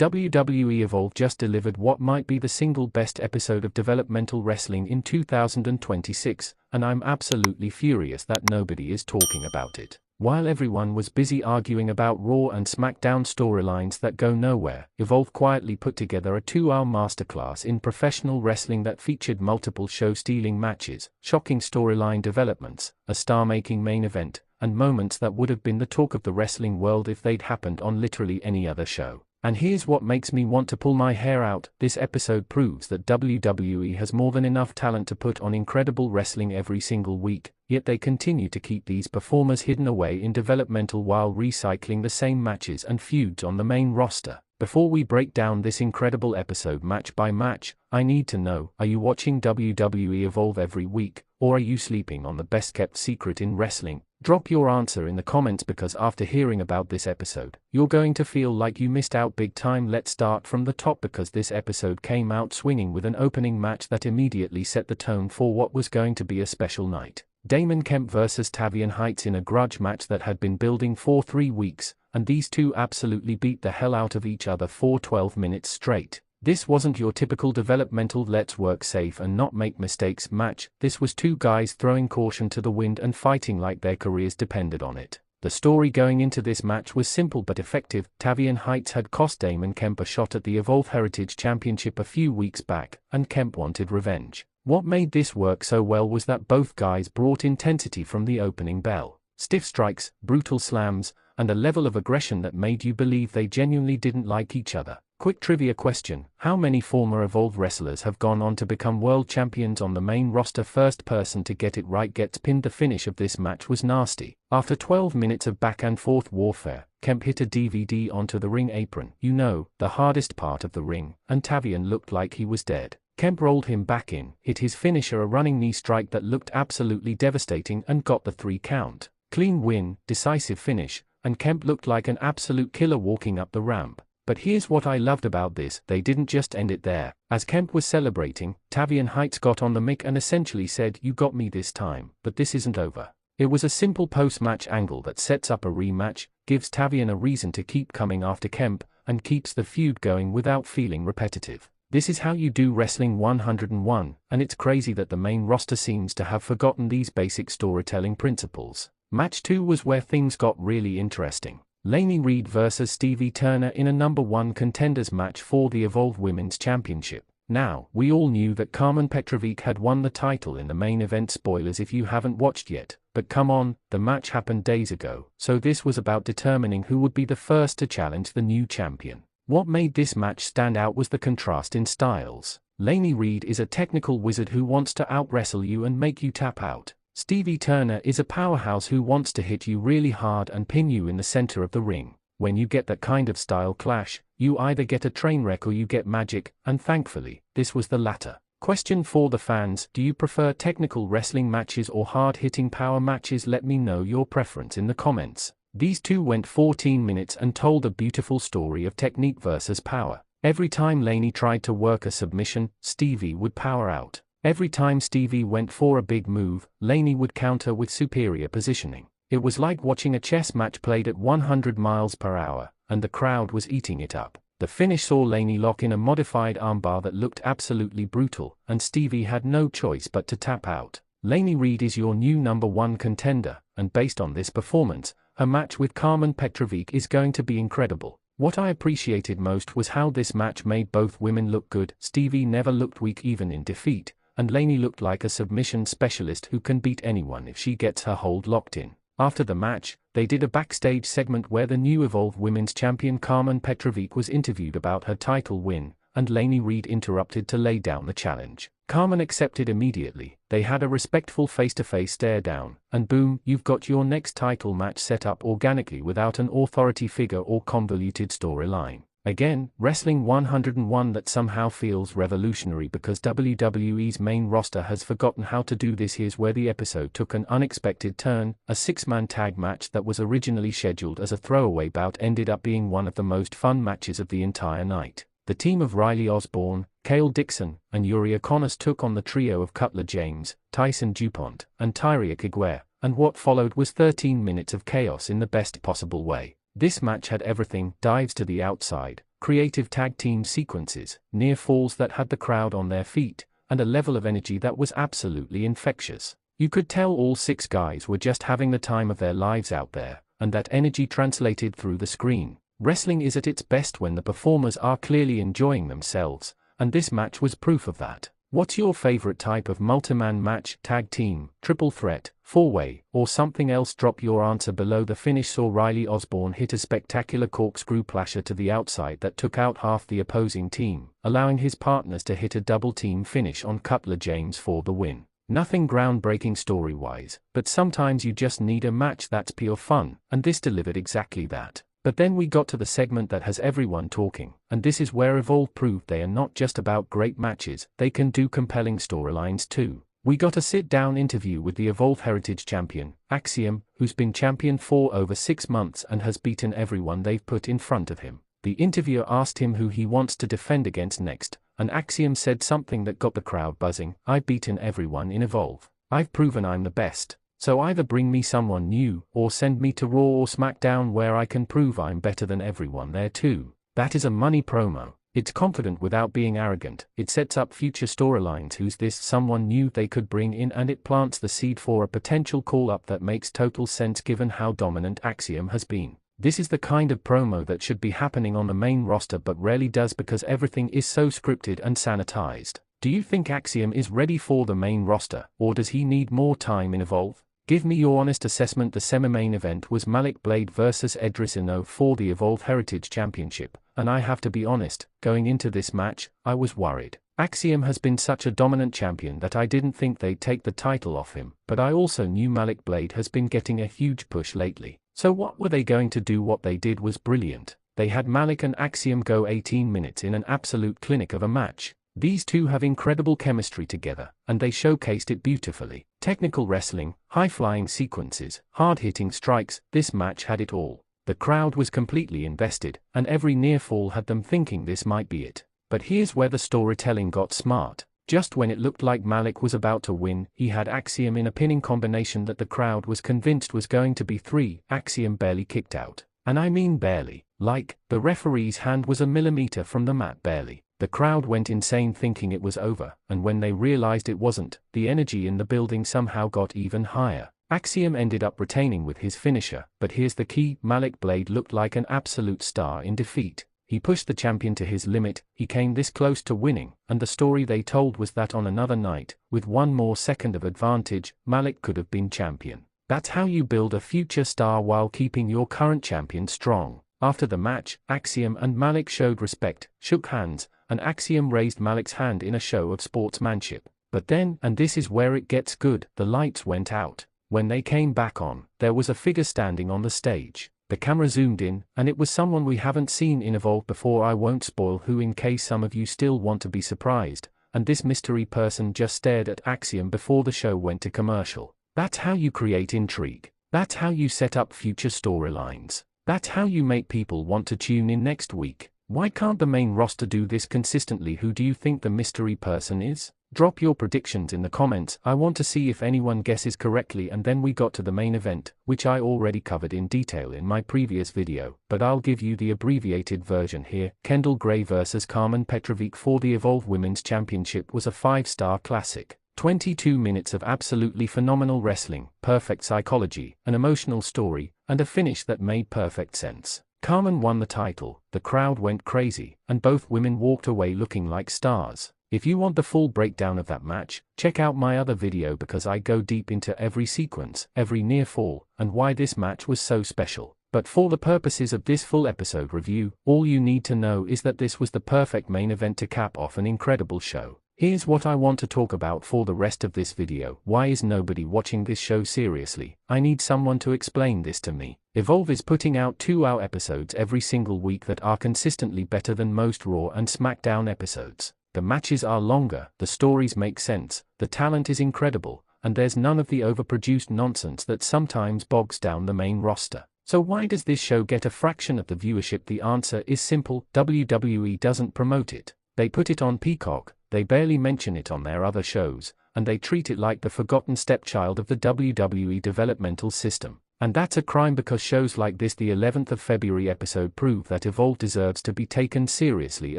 WWE Evolve just delivered what might be the single best episode of developmental wrestling in 2026, and I'm absolutely furious that nobody is talking about it. While everyone was busy arguing about Raw and SmackDown storylines that go nowhere, Evolve quietly put together a 2-hour masterclass in professional wrestling that featured multiple show-stealing matches, shocking storyline developments, a star-making main event, and moments that would have been the talk of the wrestling world if they'd happened on literally any other show. And here's what makes me want to pull my hair out: this episode proves that WWE has more than enough talent to put on incredible wrestling every single week, yet they continue to keep these performers hidden away in developmental while recycling the same matches and feuds on the main roster. Before we break down this incredible episode match by match, I need to know, are you watching WWE Evolve every week, or are you sleeping on the best-kept secret in wrestling? Drop your answer in the comments, because after hearing about this episode, you're going to feel like you missed out big time. Let's start from the top, because this episode came out swinging with an opening match that immediately set the tone for what was going to be a special night. Damon Kemp vs Tavian Heights in a grudge match that had been building for 3 weeks, and these two absolutely beat the hell out of each other for 12 minutes straight. This wasn't your typical developmental let's work safe and not make mistakes match. This was two guys throwing caution to the wind and fighting like their careers depended on it. The story going into this match was simple but effective. Tavian Heights had cost Damon Kemp a shot at the Evolve Heritage Championship a few weeks back, and Kemp wanted revenge. What made this work so well was that both guys brought intensity from the opening bell. Stiff strikes, brutal slams, and a level of aggression that made you believe they genuinely didn't like each other. Quick trivia question: how many former Evolve wrestlers have gone on to become world champions on the main roster? First person to get it right gets pinned. The finish of this match was nasty. After 12 minutes of back and forth warfare, Kemp hit a DVD onto the ring apron, you know, the hardest part of the ring, and Tavian looked like he was dead. Kemp rolled him back in, hit his finisher, a running knee strike that looked absolutely devastating, and got the 3 count. Clean win, decisive finish, and Kemp looked like an absolute killer walking up the ramp. But here's what I loved about this: they didn't just end it there. As Kemp was celebrating, Tavian Heights got on the mic and essentially said, "You got me this time, but this isn't over." It was a simple post-match angle that sets up a rematch, gives Tavian a reason to keep coming after Kemp, and keeps the feud going without feeling repetitive. This is how you do Wrestling 101, and it's crazy that the main roster seems to have forgotten these basic storytelling principles. Match 2 was where things got really interesting. Lainey Reed vs Stevie Turner in a number 1 contenders match for the Evolve Women's Championship. Now, we all knew that Karmen Petrovic had won the title in the main event. Spoilers if you haven't watched yet, but come on, the match happened days ago, so this was about determining who would be the first to challenge the new champion. What made this match stand out was the contrast in styles. Lainey Reed is a technical wizard who wants to out-wrestle you and make you tap out. Stevie Turner is a powerhouse who wants to hit you really hard and pin you in the center of the ring. When you get that kind of style clash, you either get a train wreck or you get magic, and thankfully, this was the latter. Question for the fans: do you prefer technical wrestling matches or hard-hitting power matches? Let me know your preference in the comments. These two went 14 minutes and told a beautiful story of technique versus power. Every time Lainey tried to work a submission, Stevie would power out. Every time Stevie went for a big move, Lainey would counter with superior positioning. It was like watching a chess match played at 100 miles per hour, and the crowd was eating it up. The finish saw Lainey lock in a modified armbar that looked absolutely brutal, and Stevie had no choice but to tap out. Lainey Reed is your new number 1 contender, and based on this performance, her match with Karmen Petrovic is going to be incredible. What I appreciated most was how this match made both women look good. Stevie never looked weak even in defeat, and Lainey looked like a submission specialist who can beat anyone if she gets her hold locked in. After the match, they did a backstage segment where the new Evolve Women's Champion Karmen Petrovic was interviewed about her title win, and Lainey Reed interrupted to lay down the challenge. Karmen accepted immediately. They had a respectful face-to-face stare down, and boom, you've got your next title match set up organically without an authority figure or convoluted storyline. Again, Wrestling 101 that somehow feels revolutionary because WWE's main roster has forgotten how to do this. Here's where the episode took an unexpected turn. A 6-man tag match that was originally scheduled as a throwaway bout ended up being one of the most fun matches of the entire night. The team of Riley Osborne, Cale Dixon, and Yuri Akonis took on the trio of Cutler James, Tyson DuPont, and Tyria Kiguer, and what followed was 13 minutes of chaos in the best possible way. This match had everything: dives to the outside, creative tag team sequences, near falls that had the crowd on their feet, and a level of energy that was absolutely infectious. You could tell all 6 guys were just having the time of their lives out there, and that energy translated through the screen. Wrestling is at its best when the performers are clearly enjoying themselves, and this match was proof of that. What's your favorite type of multi-man match? Tag team, triple threat, 4-way, or something else? Drop your answer below. The finish saw Riley Osborne hit a spectacular corkscrew plasher to the outside that took out half the opposing team, allowing his partners to hit a double team finish on Cutler James for the win. Nothing groundbreaking story-wise, but sometimes you just need a match that's pure fun, and this delivered exactly that. But then we got to the segment that has everyone talking, and this is where Evolve proved they are not just about great matches, they can do compelling storylines too. We got a sit-down interview with the Evolve Heritage Champion, Axiom, who's been champion for over 6 months and has beaten everyone they've put in front of him. The interviewer asked him who he wants to defend against next, and Axiom said something that got the crowd buzzing: "I've beaten everyone in Evolve. I've proven I'm the best. So either bring me someone new, or send me to Raw or SmackDown where I can prove I'm better than everyone there too." That is a money promo. It's confident without being arrogant. It sets up future storylines. Who's this someone new they could bring in, and it plants the seed for a potential call-up that makes total sense given how dominant Axiom has been. This is the kind of promo that should be happening on the main roster but rarely does because everything is so scripted and sanitized. Do you think Axiom is ready for the main roster, or does he need more time in Evolve? Give me your honest assessment. The semi-main event was Malik Blade vs Edris Eno for the Evolve Heritage Championship, and I have to be honest, going into this match, I was worried. Axiom has been such a dominant champion that I didn't think they'd take the title off him, but I also knew Malik Blade has been getting a huge push lately. So what were they going to do? What they did was brilliant. They had Malik and Axiom go 18 minutes in an absolute clinic of a match. These two have incredible chemistry together, and they showcased it beautifully. Technical wrestling, high-flying sequences, hard-hitting strikes, this match had it all. The crowd was completely invested, and every near fall had them thinking this might be it. But here's where the storytelling got smart. Just when it looked like Malik was about to win, he had Axiom in a pinning combination that the crowd was convinced was going to be 3. Axiom barely kicked out. And I mean barely. Like, the referee's hand was a millimeter from the mat. Barely. The crowd went insane thinking it was over, and when they realized it wasn't, the energy in the building somehow got even higher. Axiom ended up retaining with his finisher, but here's the key: Malik Blade looked like an absolute star in defeat. He pushed the champion to his limit, he came this close to winning, and the story they told was that on another night, with 1 more second of advantage, Malik could have been champion. That's how you build a future star while keeping your current champion strong. After the match, Axiom and Malik showed respect, shook hands, and Axiom raised Malik's hand in a show of sportsmanship. But then, and this is where it gets good, the lights went out. When they came back on, there was a figure standing on the stage. The camera zoomed in, and it was someone we haven't seen in Evolve before. I won't spoil who in case some of you still want to be surprised, and this mystery person just stared at Axiom before the show went to commercial. That's how you create intrigue. That's how you set up future storylines. That's how you make people want to tune in next week. Why can't the main roster do this consistently? Who do you think the mystery person is? Drop your predictions in the comments. I want to see if anyone guesses correctly. And then we got to the main event, which I already covered in detail in my previous video, but I'll give you the abbreviated version here. Kendal Grey vs Karmen Petrovic for the Evolve Women's Championship was a 5-star classic. 22 minutes of absolutely phenomenal wrestling, perfect psychology, an emotional story, and a finish that made perfect sense. Karmen won the title, the crowd went crazy, and both women walked away looking like stars. If you want the full breakdown of that match, check out my other video because I go deep into every sequence, every near fall, and why this match was so special. But for the purposes of this full episode review, all you need to know is that this was the perfect main event to cap off an incredible show. Here's what I want to talk about for the rest of this video. Why is nobody watching this show seriously? I need someone to explain this to me. Evolve is putting out 2-hour episodes every single week that are consistently better than most Raw and SmackDown episodes. The matches are longer, the stories make sense, the talent is incredible, and there's none of the overproduced nonsense that sometimes bogs down the main roster. So why does this show get a fraction of the viewership? The answer is simple: WWE doesn't promote it. They put it on Peacock, they barely mention it on their other shows, and they treat it like the forgotten stepchild of the WWE developmental system. And that's a crime because shows like this, the 11th of February episode, prove that Evolve deserves to be taken seriously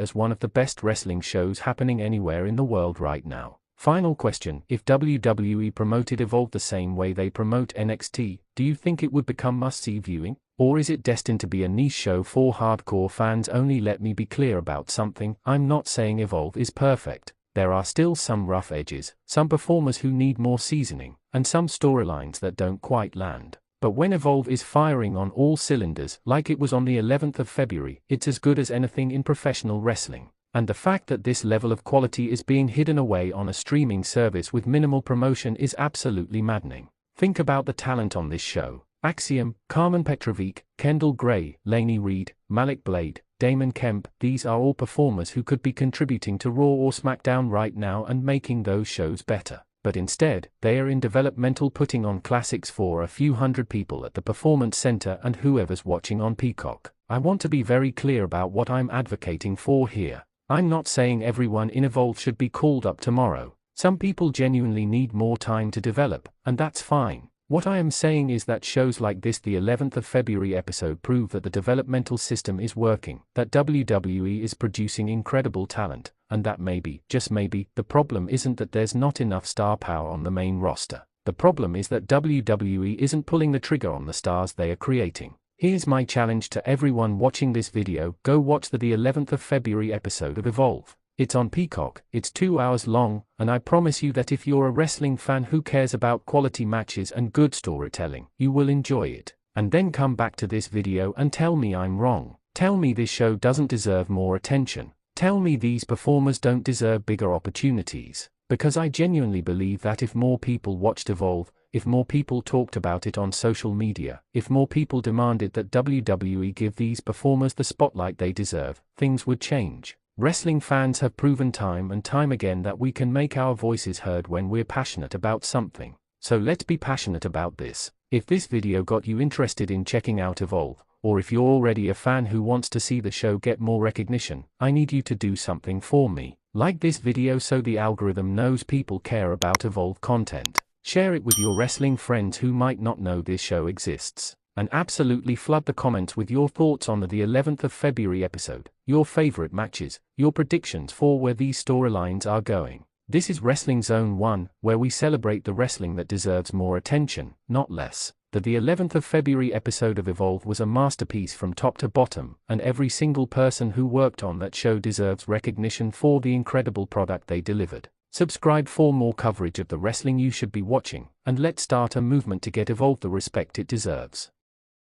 as one of the best wrestling shows happening anywhere in the world right now. Final question: if WWE promoted Evolve the same way they promote NXT, do you think it would become must-see viewing? Or is it destined to be a niche show for hardcore fans only? Let me be clear about something: I'm not saying Evolve is perfect. There are still some rough edges, some performers who need more seasoning, and some storylines that don't quite land. But when Evolve is firing on all cylinders, like it was on the 11th of February, it's as good as anything in professional wrestling. And the fact that this level of quality is being hidden away on a streaming service with minimal promotion is absolutely maddening. Think about the talent on this show: Axiom, Karmen Petrovic, Kendal Grey, Lainey Reed, Malik Blade, Damon Kemp. These are all performers who could be contributing to Raw or SmackDown right now and making those shows better. But instead, they are in developmental, putting on classics for a few hundred people at the Performance Center and whoever's watching on Peacock. I want to be very clear about what I'm advocating for here. I'm not saying everyone in Evolve should be called up tomorrow. Some people genuinely need more time to develop, and that's fine. What I am saying is that shows like this, the 11th of February episode, prove that the developmental system is working, that WWE is producing incredible talent, and that maybe, just maybe, the problem isn't that there's not enough star power on the main roster. The problem is that WWE isn't pulling the trigger on the stars they are creating. Here's my challenge to everyone watching this video: go watch the 11th of February episode of Evolve. It's on Peacock, it's 2 hours long, and I promise you that if you're a wrestling fan who cares about quality matches and good storytelling, you will enjoy it. And then come back to this video and tell me I'm wrong. Tell me this show doesn't deserve more attention. Tell me these performers don't deserve bigger opportunities. Because I genuinely believe that if more people watched Evolve, if more people talked about it on social media, if more people demanded that WWE give these performers the spotlight they deserve, things would change. Wrestling fans have proven time and time again that we can make our voices heard when we're passionate about something. So let's be passionate about this. If this video got you interested in checking out Evolve, or if you're already a fan who wants to see the show get more recognition, I need you to do something for me. Like this video so the algorithm knows people care about Evolve content. Share it with your wrestling friends who might not know this show exists. And absolutely flood the comments with your thoughts on the 11th of February episode, your favorite matches, your predictions for where these storylines are going. This is Wrestling Zone 1, where we celebrate the wrestling that deserves more attention, not less. The 11th of February episode of Evolve was a masterpiece from top to bottom, and every single person who worked on that show deserves recognition for the incredible product they delivered. Subscribe for more coverage of the wrestling you should be watching, and let's start a movement to get Evolve the respect it deserves.